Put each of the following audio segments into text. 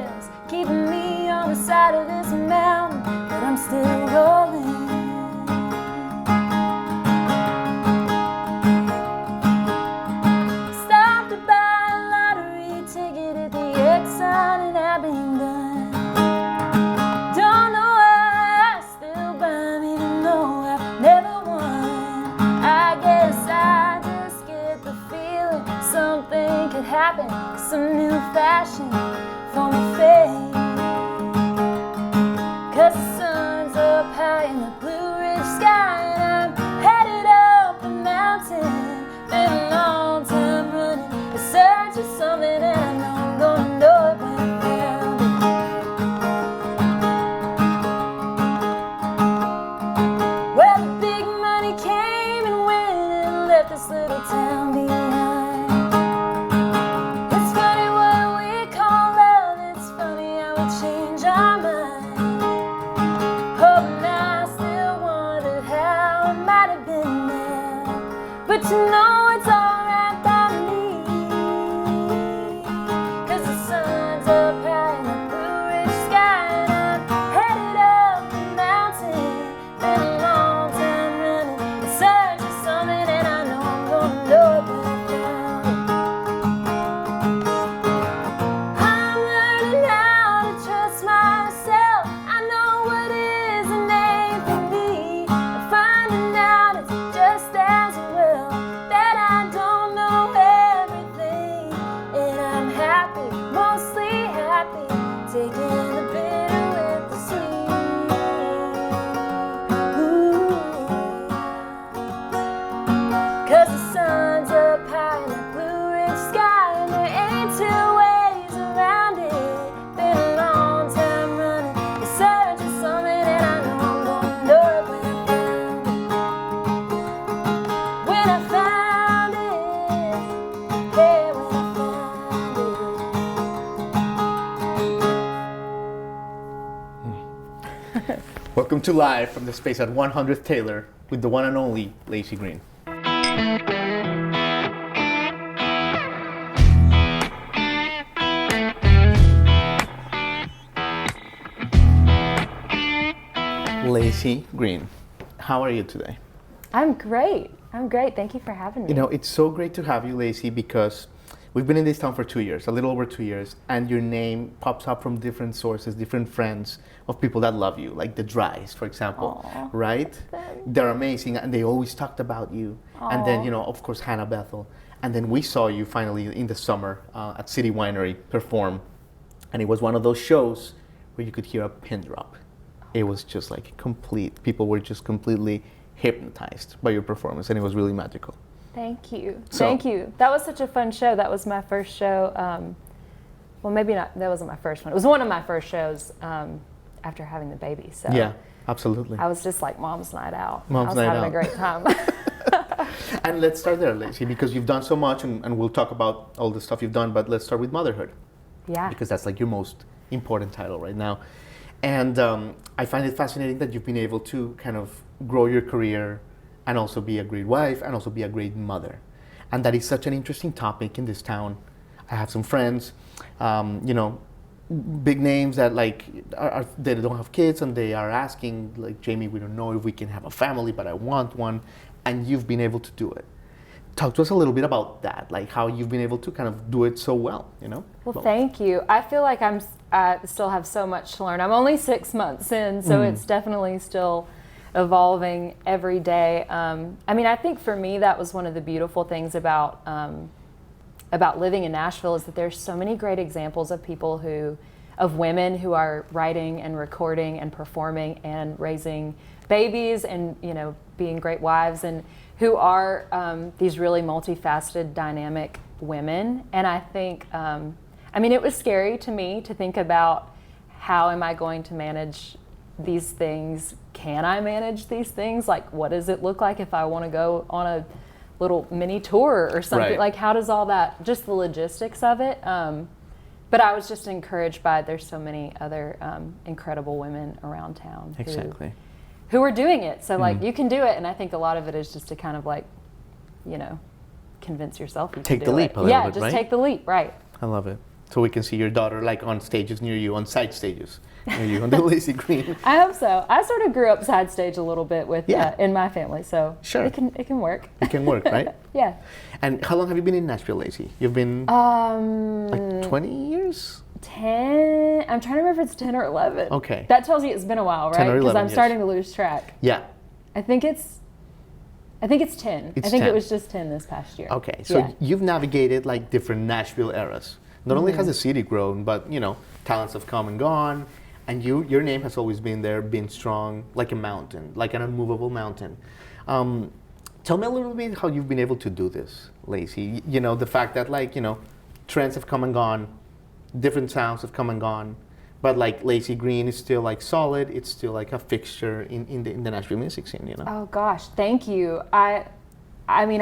hills, keeping me on the side of this mountain, but I'm still rolling. Stopped to buy a lottery ticket at the Exxon in Abingdon. Don't know why I still buy me to know I've never won. I guess I just get the feeling something could happen, some new fashion for my face. 'Cause the sun's up high in the Blue Ridge sky, and I'm headed up the mountain. Been a long time running in search of something, and I know I'm gonna know it when I found it. Well, the big money came and went and left this little town behind. It's funny what we call love, it's funny how we change our mind. Oh, and I still wondered how it might have been there, but you know it's alright by me. 'Cause the sun's up high in the Blue Ridge sky, and I'm headed up the mountain. Been a long time running in search of something, and I know I'm gonna know it when I found it. I'm learning how to trust myself. I know what is and ain't for me. I'm finding out it's just as well that I don't know everything. And I'm happy, mostly happy, taking the bitter with the sweet. Ooh. 'Cause the sun's up high in the Blue Ridge sky, and there ain't two ways around it. Been a long time running in search of something, and I know I'm gonna know it when I found it. When I found it, hey, when I found it. Welcome to Live from the space at 100th Taylor with the one and only Lacy Green. Lacy Green, how are you today? I'm great. Thank you for having me. You know, it's so great to have you, Lacy, because we've been in this town for 2 years, a little over 2 years, and your name pops up from different sources, different friends of people that love you, like the Drys, for example, Aw, right? They're amazing, and they always talked about you. And then, you know, of course, Hannah Bethel. And then we saw you finally in the summer at City Winery perform, and it was one of those shows where you could hear a pin drop. It was just like complete. People were just completely hypnotized by your performance, and it was really magical. Thank you. So- Thank you. That was such a fun show. That was my first show. Well, maybe not. That wasn't my first one. It was one of my first shows after having the baby. So Yeah, absolutely. I was just like mom's night out. Mom's I was night having out. a great time. And let's start there, Lacy, because you've done so much, and we'll talk about all the stuff you've done, but let's start with motherhood, Yeah. because that's like your most important title right now. And I find it fascinating that you've been able to kind of grow your career and also be a great wife and also be a great mother. And that is such an interesting topic in this town. I have some friends, you know, big names that like they don't have kids, and they are asking like, Jamie, we don't know if we can have a family, but I want one. And you've been able to do it. Talk to us a little bit about that, like how you've been able to kind of do it so well, you know? Well, thank you. I feel like I still have so much to learn. I'm only 6 months in, so it's definitely still evolving every day. I mean, I think for me that was one of the beautiful things about living in Nashville is that there's so many great examples of people of women who are writing and recording and performing and raising babies and, you know, being great wives, and who are these really multifaceted, dynamic women. And I think, I mean, it was scary to me to think about how am I going to manage these things? Can I manage these things? Like, what does it look like if I want to go on a little mini tour or something? Right. Like, how does all that, just the logistics of it. But I was just encouraged by there's so many other incredible women around town who are doing it. So like you can do it, and I think a lot of it is just to kind of like, you know, convince yourself you Take can the do leap it. a little Yeah, bit, just right? take the leap, right? I love it. So we can see your daughter like on stages near you, on side stages near you, on the Lacy Green. I hope so. I sort of grew up side stage a little bit with in my family, so sure. it can work. It can work, right? Yeah. And how long have you been in Nashville, Lacy? You've been like 20 years? 10. I'm trying to remember if it's 10 or 11. Okay. That tells you it's been a while, 10 right? or 11 Because I'm years. starting to lose track. Yeah. I think it's 10. It's I think 10. it was just 10 this past year. Okay, so you've navigated like different Nashville eras. Not only has the city grown, but talents have come and gone, and your name has always been there, been strong, like a mountain, like an unmovable mountain. Tell me a little bit how you've been able to do this, Lacy. The fact that trends have come and gone, different sounds have come and gone, but like Lacy Green is still like solid. It's still like a fixture in the Nashville music scene. Oh gosh, thank you. I mean,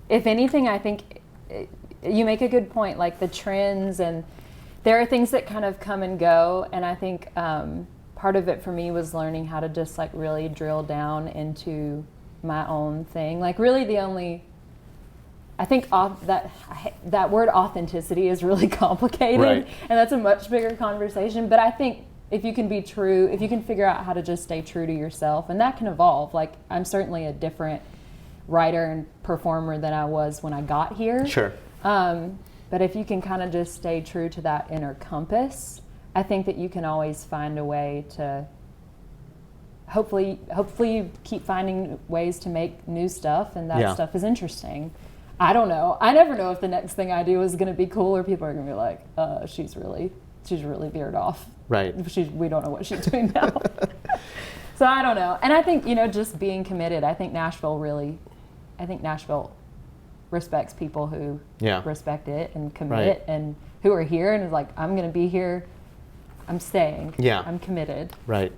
if anything, I think you make a good point. Like the trends, and there are things that kind of come and go, and I think part of it for me was learning how to just like really drill down into my own thing. Like really, I think that word authenticity is really complicated, right. And that's a much bigger conversation. But I think if you can be true, if you can figure out how to just stay true to yourself, and that can evolve. Like I'm certainly a different writer and performer than I was when I got here. Sure. But if you can kind of just stay true to that inner compass, I think that you can always find a way to hopefully you keep finding ways to make new stuff, and that stuff is interesting. I don't know. I never know if the next thing I do is going to be cool, or people are going to be like, she's really veered off. Right. We don't know what she's doing now. So I don't know. And I think, just being committed, I think Nashville respects people who respect it and commit, and who are here and is like, I'm going to be here. I'm staying. Yeah. I'm committed. Right.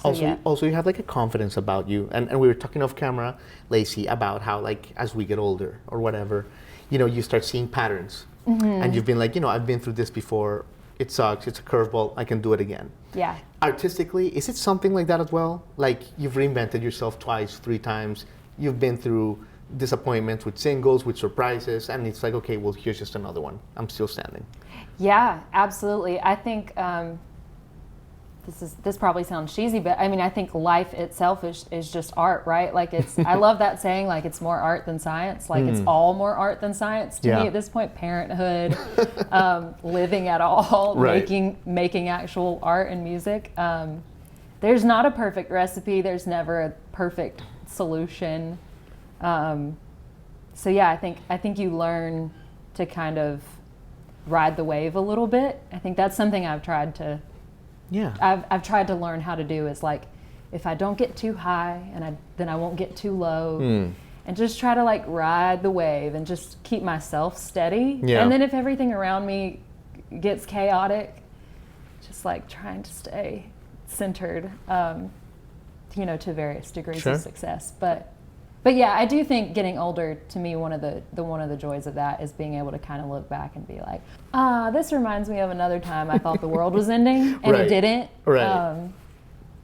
Also, you have like a confidence about you, and we were talking off camera, Lacy, about how like as we get older or whatever, you start seeing patterns, and you've been like, I've been through this before. It sucks. It's a curveball. I can do it again. Yeah. Artistically, is it something like that as well? Like you've reinvented yourself twice, 3 times. You've been through disappointments with singles, with surprises, and it's like, okay, well, here's just another one. I'm still standing. Yeah, absolutely. I think this probably sounds cheesy, but I mean, I think life itself is just art, right? Like I love that saying, like it's more art than science. Like it's all more art than science to me at this point. Parenthood, living at all, right. making actual art and music. There's not a perfect recipe. There's never a perfect solution. So yeah, I think you learn to kind of ride the wave a little bit. I think that's something I've tried to. Yeah. I've tried to learn how to do is like, if I don't get too high, then I won't get too low, and just try to like ride the wave and just keep myself steady. Yeah. And then if everything around me gets chaotic, just like trying to stay centered, to various degrees of success. But yeah, I do think getting older, to me, one of the joys of that is being able to kind of look back and be like, this reminds me of another time I thought the world was ending and it didn't. Right.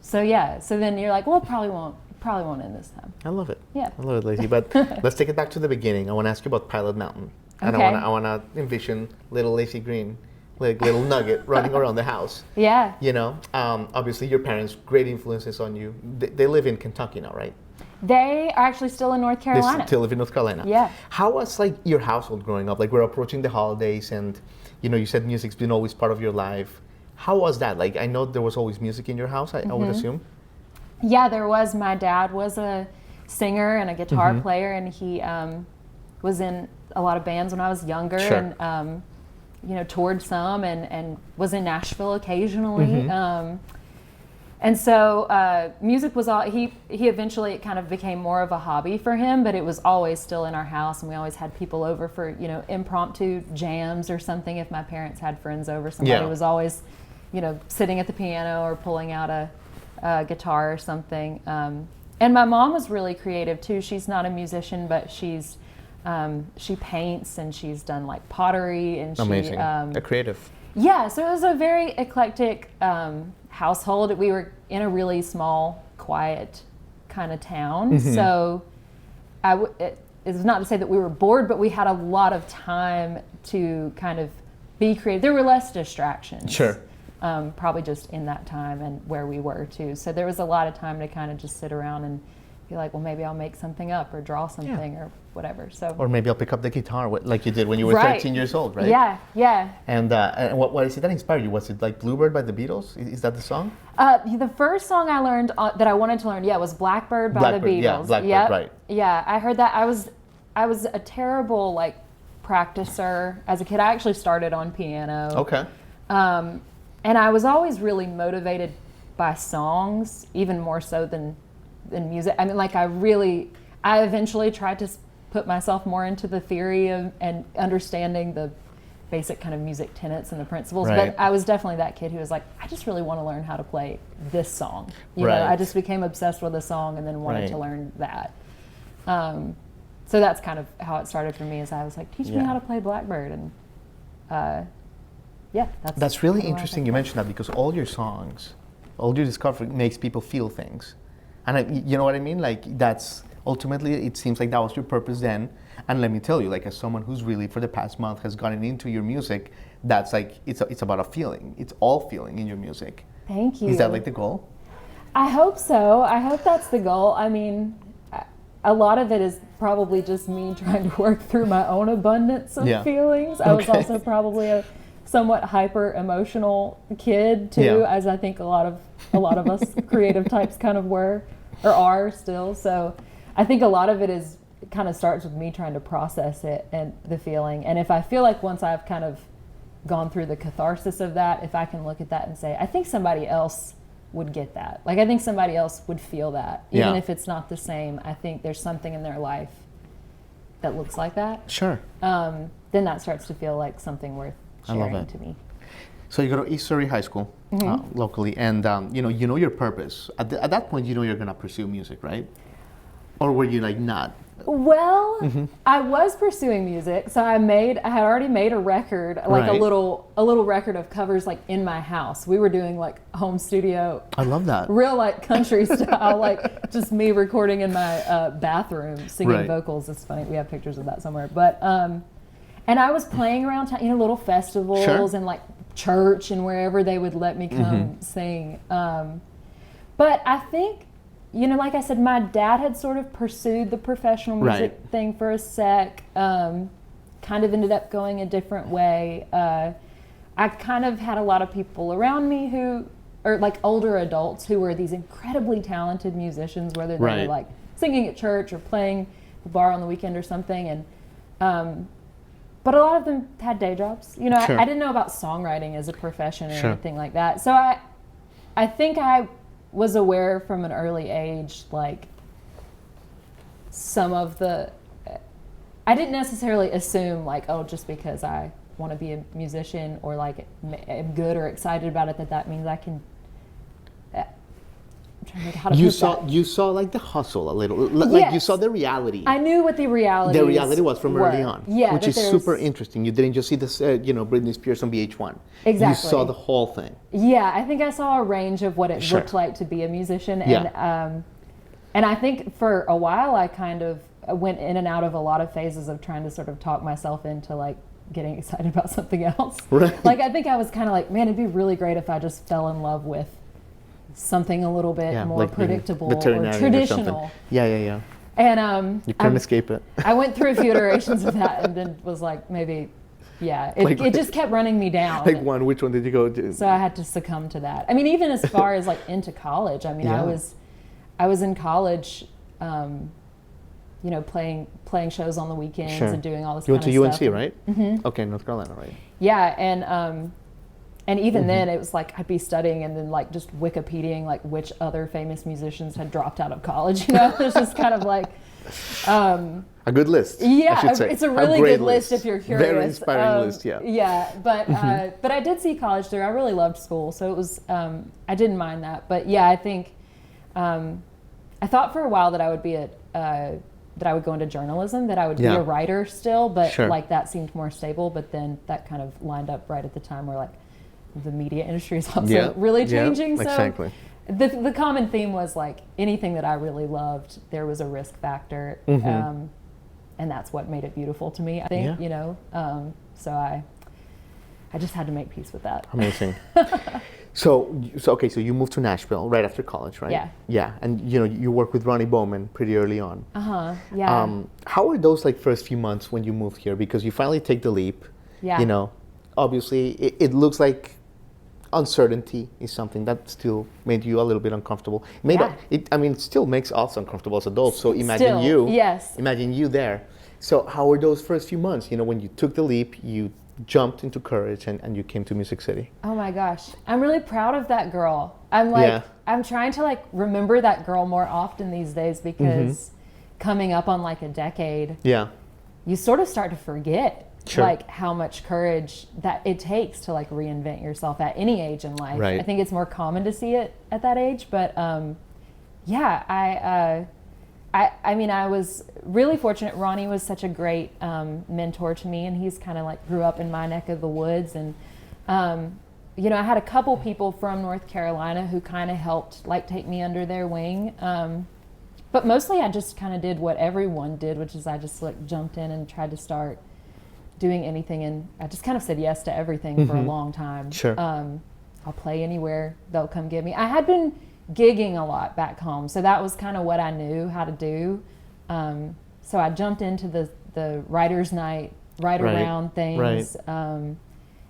So then you're like, well, it probably won't end this time. I love it. Yeah. I love it, Lacy. But let's take it back to the beginning. I want to ask you about Pilot Mountain. And okay. I want to envision little Lacy Green, like little nugget running around the house. Yeah. Obviously your parents, great influences on you. They live in Kentucky now, right? They are actually still in North Carolina. They still live in North Carolina. Yeah. How was like your household growing up? Like we're approaching the holidays, and you said music's been always part of your life. How was that? Like I know there was always music in your house. I would assume. Yeah, there was. My dad was a singer and a guitar player, and he was in a lot of bands when I was younger, and toured some, and was in Nashville occasionally. And so music was all, he eventually, it kind of became more of a hobby for him, but it was always still in our house, and we always had people over for, impromptu jams or something. If my parents had friends over, somebody was always, sitting at the piano or pulling out a guitar or something. And my mom was really creative too. She's not a musician, but she paints, and she's done like pottery, and amazing. A creative. Yeah, so it was a very eclectic household. We were in a really small, quiet kind of town. So it's not to say that we were bored, but we had a lot of time to kind of be creative. There were less distractions. Sure. Probably just in that time and where we were too. So there was a lot of time to kind of just sit around and be like, well, maybe I'll make something up or draw something or whatever. So. Or maybe I'll pick up the guitar like you did when you were Right. 13 years old, right? Yeah, yeah. And what is it that inspired you? Was it like Bluebird by the Beatles? Is that the song? The first song I learned that I wanted to learn, was Blackbird by the Beatles. Yeah, Blackbird, Yep. right. Yeah, I heard that. I was a terrible like practicer as a kid. I actually started on piano. Okay. And I was always really motivated by songs, even more so than music. I mean, like I eventually tried to put myself more into the theory and understanding the basic kind of music tenets and the principles. Right. But I was definitely that kid who was like, I just really want to learn how to play this song. You Right. know, I just became obsessed with a song and then wanted Right. to learn that. So that's kind of how it started for me. Is I was like, teach me how to play Blackbird, and That's really interesting you mentioned that, because all your songs, all your discovery makes people feel things. And you know what I mean? Like that's ultimately, it seems like that was your purpose then. And let me tell you, like as someone who's really for the past month has gotten into your music, that's like, it's about a feeling. It's all feeling in your music. Thank you. Is that like the goal? I hope so. I hope that's the goal. I mean, a lot of it is probably just me trying to work through my own abundance of feelings. I was also probably a somewhat hyper emotional kid too, as I think a lot of us creative types kind of were or are still. So I think a lot of it kind of starts with me trying to process it and the feeling. And if I feel like once I've kind of gone through the catharsis of that, if I can look at that and say, I think somebody else would get that. Like I think somebody else would feel that. Even if it's not the same, I think there's something in their life that looks like that. Sure. Then that starts to feel like something worth sharing to me. So you go to East Surrey High School locally, and you know your purpose. At that point, you know you're gonna pursue music, right? Or were you like not? Well, I was pursuing music, so I had already made a record, like a little record of covers, like in my house. We were doing like home studio. I love that. Real like country style, like just me recording in my bathroom, singing vocals. It's funny, we have pictures of that somewhere. But and I was playing around town, little festivals and like church and wherever they would let me come sing. But I think, like I said, my dad had sort of pursued the professional music thing for a sec, kind of ended up going a different way. I kind of had a lot of people around me who are like older adults who were these incredibly talented musicians, whether they were like singing at church or playing the bar on the weekend or something. And but a lot of them had day jobs. I didn't know about songwriting as a profession or anything like that. So I think I was aware from an early age, like some of I didn't necessarily assume like, oh, just because I want to be a musician or like am good or excited about it, that means I can. I'm trying to think how to put that. You saw like the hustle a little, like you saw the reality. I knew what the reality was from early on, which is super interesting. You didn't just see this, Britney Spears on VH1. Exactly. You saw the whole thing. Yeah, I think I saw a range of what it looked like to be a musician, and I think for a while I kind of went in and out of a lot of phases of trying to sort of talk myself into like getting excited about something else. Right. Like I think I was kind of like, man, it'd be really great if I just fell in love with something a little bit more like predictable or traditional. Yeah. And you couldn't escape it. I went through a few iterations of that, and then was like, maybe, it just kept running me down. Like which one did you go to? So I had to succumb to that. I mean, even as far as like into college. I mean, I was in college, playing shows on the weekends and doing all this. You went to UNC, stuff. right? Mm-hmm. Okay, North Carolina, right? Yeah, and even then it was like I'd be studying and then like just Wikipediaing like which other famous musicians had dropped out of college. It's just kind of like a good list. Yeah, I should say. It's a really good list if you're curious. Very inspiring list. Yeah. Yeah, but I did see college through. I really loved school, so it was I didn't mind that. But yeah, I think I thought for a while that I would be that I would go into journalism, that I would be a writer still, but like that seemed more stable. But then that kind of lined up right at the time where like the media industry is also really changing. So exactly. The common theme was like anything that I really loved, there was a risk factor, and that's what made it beautiful to me. I think so I just had to make peace with that. Amazing. So you moved to Nashville right after college, right? Yeah. Yeah, and you worked with Ronnie Bowman pretty early on. Yeah. How were those like first few months when you moved here? Because you finally take the leap. Yeah. Obviously it looks like uncertainty is something that still made you a little bit uncomfortable. It still makes us uncomfortable as adults. So imagine imagine you there. So how were those first few months? When you took the leap, you jumped into courage and you came to Music City. Oh my gosh. I'm really proud of that girl. I'm trying to like remember that girl more often these days because coming up on like a decade, you sort of start to forget like how much courage that it takes to like reinvent yourself at any age in life. Right. I think it's more common to see it at that age, but I was really fortunate. Ronnie was such a great mentor to me, and he's kind of like grew up in my neck of the woods. And, I had a couple people from North Carolina who kind of helped like take me under their wing. But mostly I just kind of did what everyone did, which is I just like jumped in and tried to start doing anything. And I just kind of said yes to everything for a long time. Sure. I'll play anywhere. They'll come get me. I had been gigging a lot back home, so that was kind of what I knew how to do. So I jumped into the writers' night, around things, and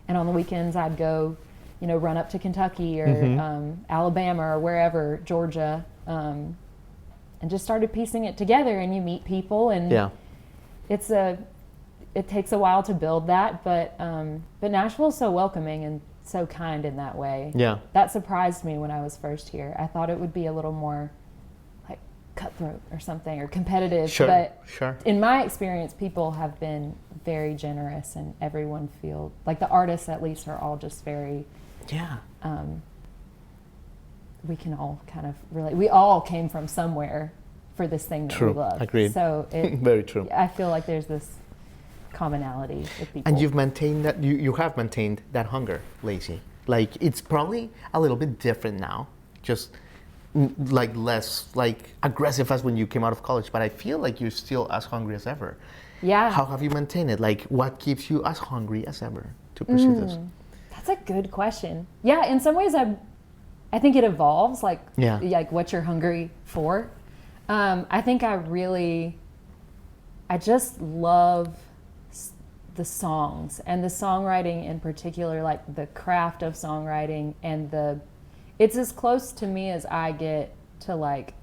on the weekends I'd go, run up to Kentucky or Alabama or wherever, Georgia, and just started piecing it together. And you meet people, and it takes a while to build that, but Nashville's so welcoming and so kind in that way. Yeah. That surprised me when I was first here. I thought it would be a little more like cutthroat or something or competitive. Sure. But in my experience, people have been very generous and everyone feels like the artists at least are all just very we can all kind of relate. We all came from somewhere for this thing that we love. Agreed. So very true. I feel like there's this commonality with people. And you've maintained that, you have maintained that hunger, Lacy. Like, it's probably a little bit different now, just like less like aggressive as when you came out of college, but I feel like you're still as hungry as ever. Yeah. How have you maintained it? Like, what keeps you as hungry as ever to pursue this? That's a good question. Yeah, in some ways I think it evolves, like what you're hungry for. I think I just love the songs and the songwriting in particular, like the craft of songwriting, and it's as close to me as I get to like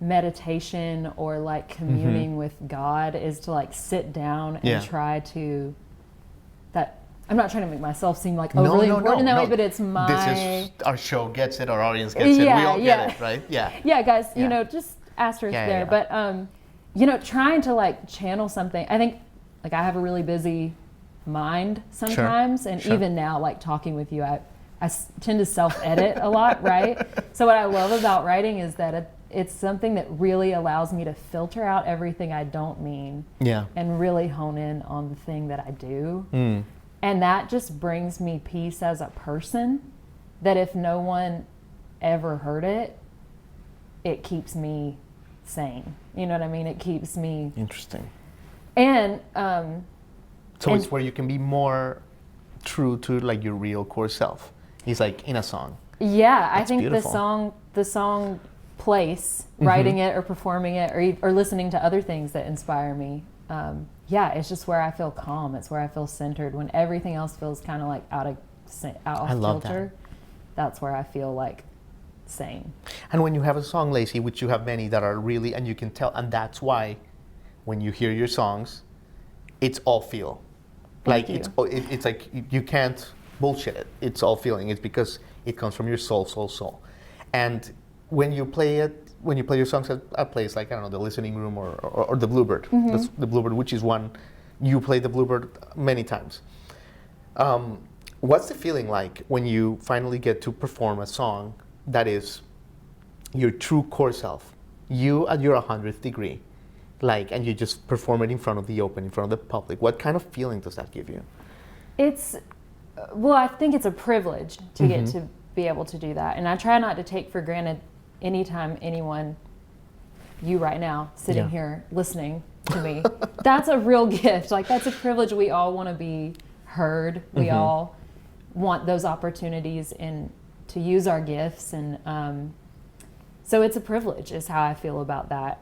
meditation or like communing with God, is to like sit down and try to I'm not trying to make myself seem like really important in that way, but it's this is our show gets it, our audience gets it, we all get it, right? Yeah, guys, just asterisk there. But trying to like channel something, I think like I have a really busy mind sometimes, and even now, like talking with you, I tend to self-edit a lot, right? So what I love about writing is that it's something that really allows me to filter out everything I don't mean, and really hone in on the thing that I do. And that just brings me peace as a person, that if no one ever heard it, it keeps me sane. You know what I mean? It keeps me... Interesting. And... so it's where you can be more true to like your real core self. It's like in a song. Yeah, That's I think beautiful. the song place, writing it or performing it or listening to other things that inspire me, it's just where I feel calm. It's where I feel centered. When everything else feels kind of like out of kilter, that's where I feel like sane. And when you have a song, Lacy, which you have many that are really, and you can tell, and that's why when you hear your songs, it's all feel. Like it's like you can't bullshit it. It's all feeling. It's because it comes from your soul. And when you play your songs at a place like, I don't know, the Listening Room or the Bluebird, the Bluebird, which is one, you play the Bluebird many times. What's the feeling like when you finally get to perform a song that is your true core self, you at your 100th degree, like, and you just perform it in front of the open, in front of the public? What kind of feeling does that give you? I think it's a privilege to get to be able to do that. And I try not to take for granted anytime you right now, sitting here listening to me, that's a real gift. Like, that's a privilege we all want to be heard. We all want those opportunities and to use our gifts, and so it's a privilege is how I feel about that.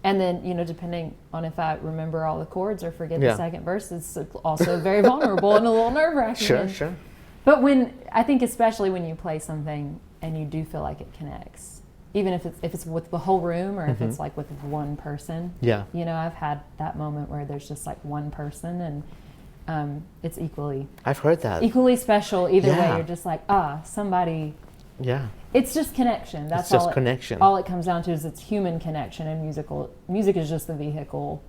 And then, you know, depending on if I remember all the chords or forget the second verse, it's also very vulnerable and a little nerve-wracking. Sure. But I think especially when you play something and you do feel like it connects, even if it's with the whole room or if it's like with one person. Yeah. You know, I've had that moment where there's just like one person, and it's equally. I've heard that. Equally special either way. You're just like, somebody. Yeah. It's just connection. That's it's just connection. All it comes down to is it's human connection, and music is just the vehicle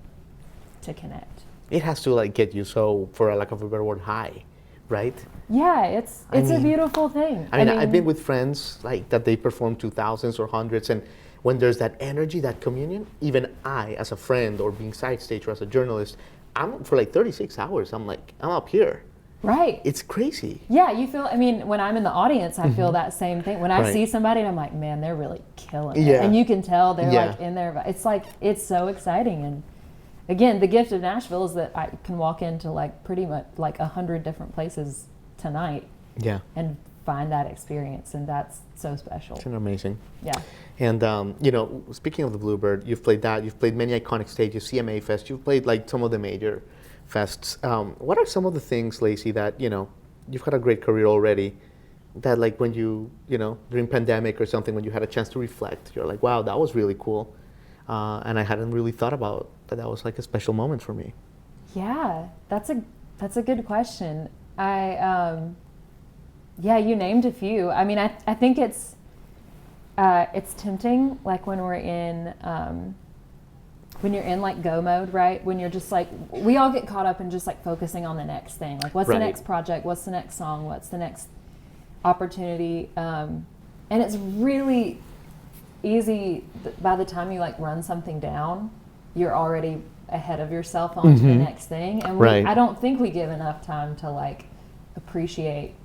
to connect. It has to like get you, so for a lack of a better word, high, right? Yeah, it's a beautiful thing. I mean, I've been with friends like that they perform to thousands or hundreds, and when there's that energy, that communion, even I, as a friend or being side stage or as a journalist, I'm for like 36 hours, I'm up here. Right. It's crazy. Yeah, you feel, I mean, when I'm in the audience, I feel that same thing. When I see somebody and I'm like, man, they're really killing it. And you can tell they're like in there. It's like, it's so exciting. And again, the gift of Nashville is that I can walk into like pretty much like 100 different places tonight. Yeah. And find that experience. And that's so special. It's amazing. Yeah. And, you know, speaking of the Bluebird, you've played that. You've played many iconic stages, CMA Fest. You've played like some of the major fests. What are some of the things, Lacy, that, you know, you've had a great career already, that like when you know, during pandemic or something, when you had a chance to reflect, you're like, wow, that was really cool. And I hadn't really thought about that. That was like a special moment for me. Yeah, that's a good question. Yeah, you named a few. I mean, I think it's tempting, like when we're in, when you're in like go mode, right? When you're just like, we all get caught up in just like focusing on the next thing. Like what's the next project? What's the next song? What's the next opportunity? And it's really easy by the time you like run something down, you're already ahead of yourself onto the next thing. And I don't think we give enough time to like appreciate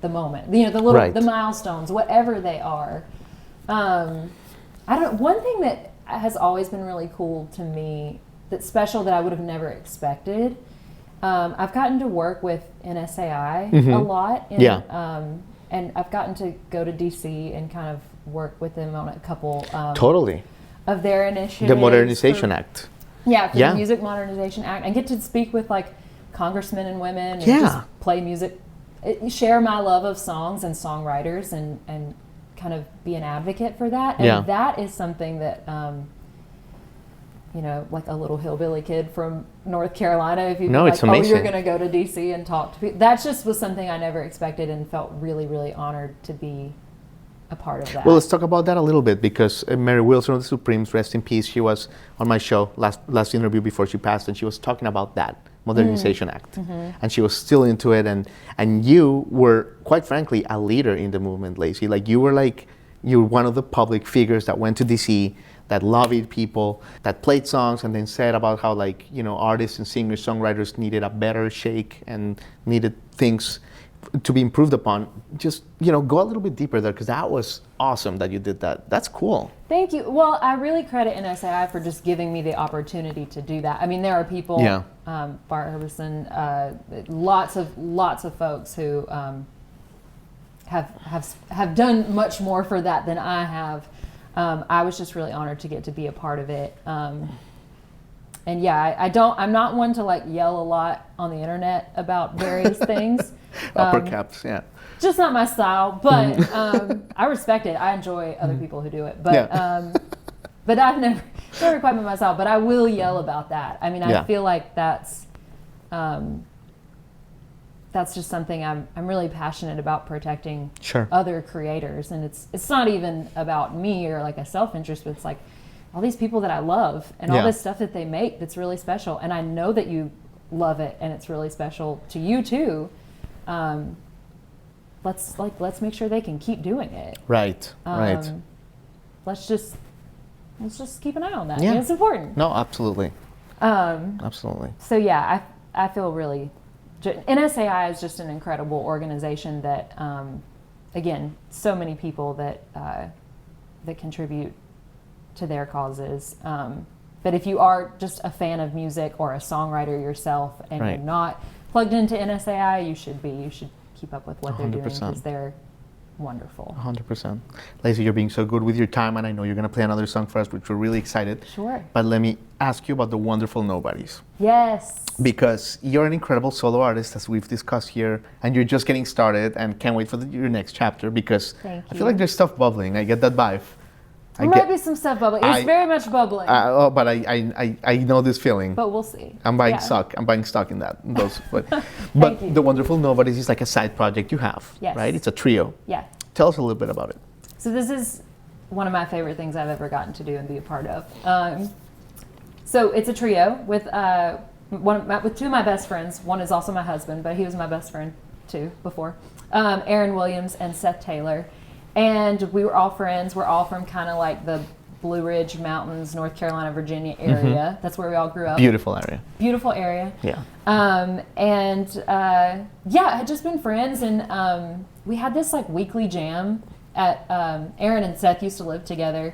the moment, you know, the little, the milestones, whatever they are. One thing that has always been really cool to me, that's special, that I would have never expected. I've gotten to work with NSAI a lot. And I've gotten to go to DC and kind of work with them on a couple of their initiatives. The Modernization Act. Yeah, the Music Modernization Act. And get to speak with like congressmen and women and just play music, share my love of songs and songwriters and kind of be an advocate for that. And that is something that, you know, like a little hillbilly kid from North Carolina, if you it's amazing. You're going to go to DC and talk to people. That just was something I never expected and felt really, really honored to be a part of that. Well, let's talk about that a little bit, because Mary Wilson of the Supremes, rest in peace, she was on my show last interview before she passed, and she was talking about that Modernization Act. And she was still into it, and you were, quite frankly, a leader in the movement, Lacy. Like you were one of the public figures that went to DC, that lobbied people, that played songs and then said about how, like, you know, artists and singers, songwriters needed a better shake and needed things to be improved upon. Just, you know, go a little bit deeper there, because that was awesome that you did that. That's cool. Thank you. Well, I really credit NSAI for just giving me the opportunity to do that. I mean, there are people, Bart Herberson, lots of folks who have done much more for that than I have. I was just really honored to get to be a part of it. And yeah, I'm not one to like yell a lot on the internet about various things. Upper caps, just not my style, but I respect it. I enjoy other people who do it, but but I've never quite been my style. But I will yell about that. I mean, I feel like that's just something I'm really passionate about, protecting other creators. And it's not even about me or like a self-interest, but it's like all these people that I love and all this stuff that they make that's really special. And I know that you love it and it's really special to you too. Let's make sure they can keep doing it. Right. Let's just keep an eye on that. Yeah. It's important. No, absolutely. Absolutely. So yeah, I feel really, NSAI is just an incredible organization that, again, so many people that contribute to their causes. But if you are just a fan of music or a songwriter yourself and Right. you're not plugged into NSAI, you should be. You should keep up with what they're doing 100%. because they're wonderful. 100%. Lacey, you're being so good with your time, and I know you're going to play another song for us, which we're really excited. Sure. But let me ask you about the Wonderful Nobodies. Yes. Because you're an incredible solo artist, as we've discussed here, and you're just getting started, and can't wait for your next chapter, because Thank I you. feel like there's stuff bubbling. I get that vibe. There might be some stuff bubbling. It's very much bubbling. But I know this feeling. But we'll see. I'm buying Yeah. stock. I'm buying stock in that. Those, but you. the Wonderful Nobodies is like a side project you have, Yes. right? It's a trio. Yeah. Tell us a little bit about it. So this is one of my favorite things I've ever gotten to do and be a part of. So it's a trio with with two of my best friends. One is also my husband, but he was my best friend too before. Aaron Williams and Seth Taylor. And we were all friends. We're all from kind of like the Blue Ridge Mountains, North Carolina, Virginia area. That's where we all grew up. Beautiful area. Beautiful area. Yeah. I had just been friends, and we had this like weekly jam at Aaron and Seth used to live together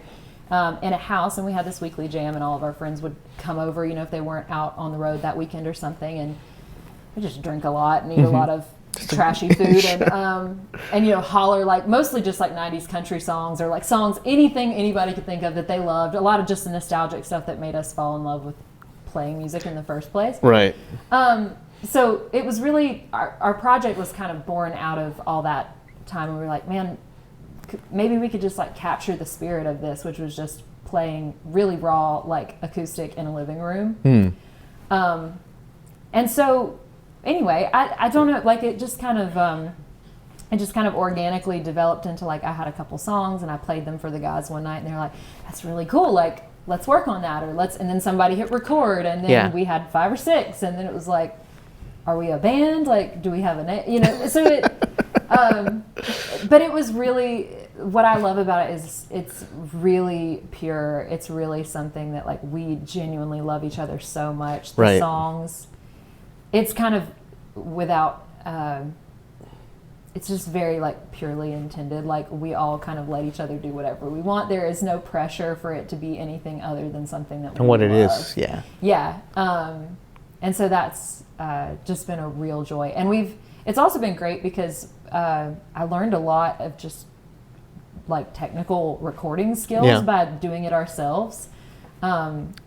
in a house, and we had this weekly jam, and all of our friends would come over, if they weren't out on the road that weekend or something, and we just drink a lot and eat a lot of trashy food and holler like mostly just like 90s country songs or like songs, anything anybody could think of that they loved. A lot of just the nostalgic stuff that made us fall in love with playing music in the first place. Right. So it was really, our project was kind of born out of all that time, and we were like, man, maybe we could just like capture the spirit of this, which was just playing really raw, like acoustic in a living room. And so anyway, I don't know, like it just kind of organically developed into like, I had a couple songs and I played them for the guys one night, and they were like, that's really cool, like let's work on that, and then somebody hit record, and then we had 5 or 6, and then it was like, are we a band? Like, do we have a name? So it, but it was really, what I love about it is it's really pure. It's really something that like we genuinely love each other so much. The songs, it's kind of without, it's just very like purely intended. Like we all kind of let each other do whatever we want. There is no pressure for it to be anything other than something that we And what love. it is, yeah. Yeah. And so that's just been a real joy. And it's also been great because I learned a lot of just like technical recording skills by doing it ourselves.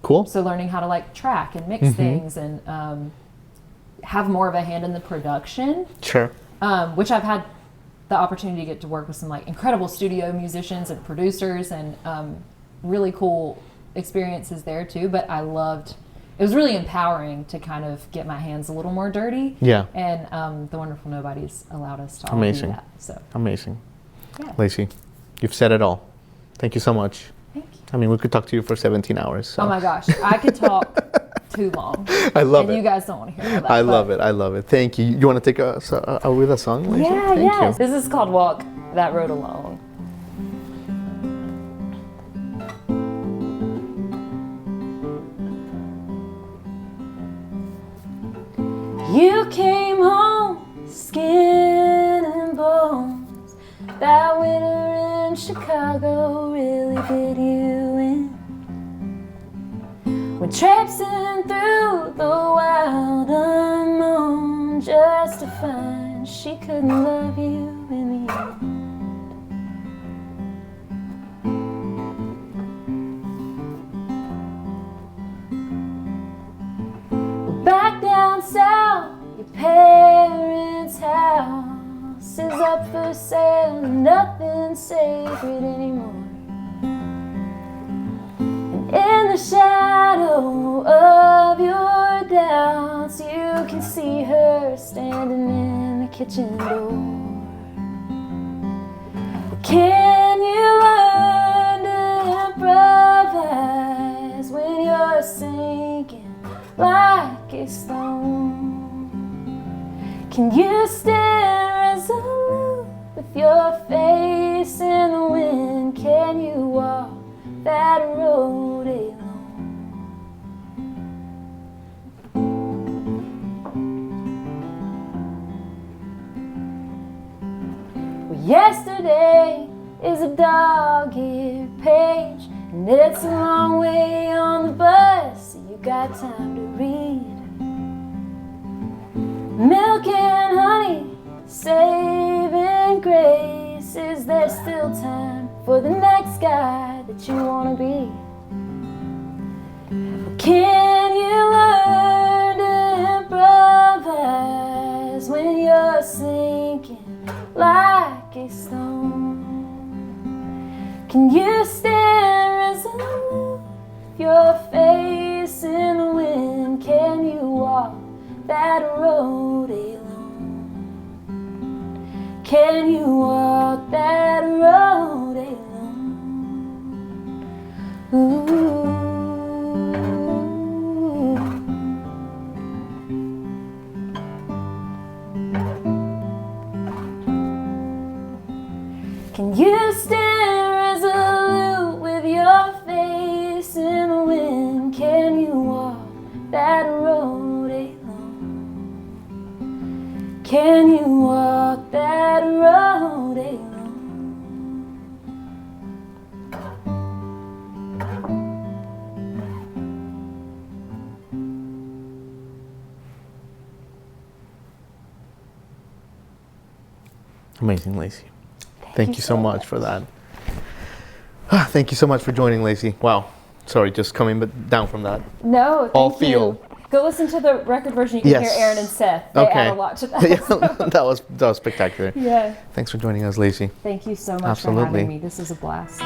Cool. So learning how to like track and mix things and have more of a hand in the production. Sure. Which I've had the opportunity to get to work with some like incredible studio musicians and producers, and really cool experiences there too. But it was really empowering to kind of get my hands a little more dirty. Yeah. And the Wonderful Nobodies allowed us to all Amazing. do that. So Amazing. yeah. Lacey, you've said it all. Thank you so much. Thank you. I mean, we could talk to you for 17 hours. So. Oh my gosh, I could talk too long. I love and it. you guys don't want to hear all that. I love it. I love it. Thank you. You want to take us with a song, Lacey? Yeah, Thank yeah. you. This is called Walk That Road Alone. You came home, skin and bones. That winter in Chicago really did you in. When traipsing through the wild unknown, just to find she couldn't love you in the end. Back down south, your parents' house is up for sale, and nothing's sacred anymore. And in the shadow of your doubts, you can see her standing in the kitchen door. But can you learn to improvise when you're sinking like a stone? Can you stand resolute with your face in the wind? Can you walk that road alone? Well, yesterday is a dog-eared page And it's a long way on the bus, so you got time to read. Milk and honey, saving grace. Is there still time for the next guy that you want to be? Can you learn to improvise when you're sinking like a stone? Can you stand resolute, your face in the wind? Can you walk that road alone? Can you walk that road alone? Ooh. Can you stand resolute with your face in the wind? Can you walk that road alone? Can you walk that road alone? Amazing, Lacy. Thank you so much for that. Thank you so much for joining, Lacy. Wow. Sorry, just coming down from that. No, thank All you. feel. Go listen to the record version. You can Yes. hear Aaron and Seth. They Okay. add a lot to that. Yeah, that was spectacular. Yeah. Thanks for joining us, Lacy. Thank you so much for Absolutely. having me. This was a blast.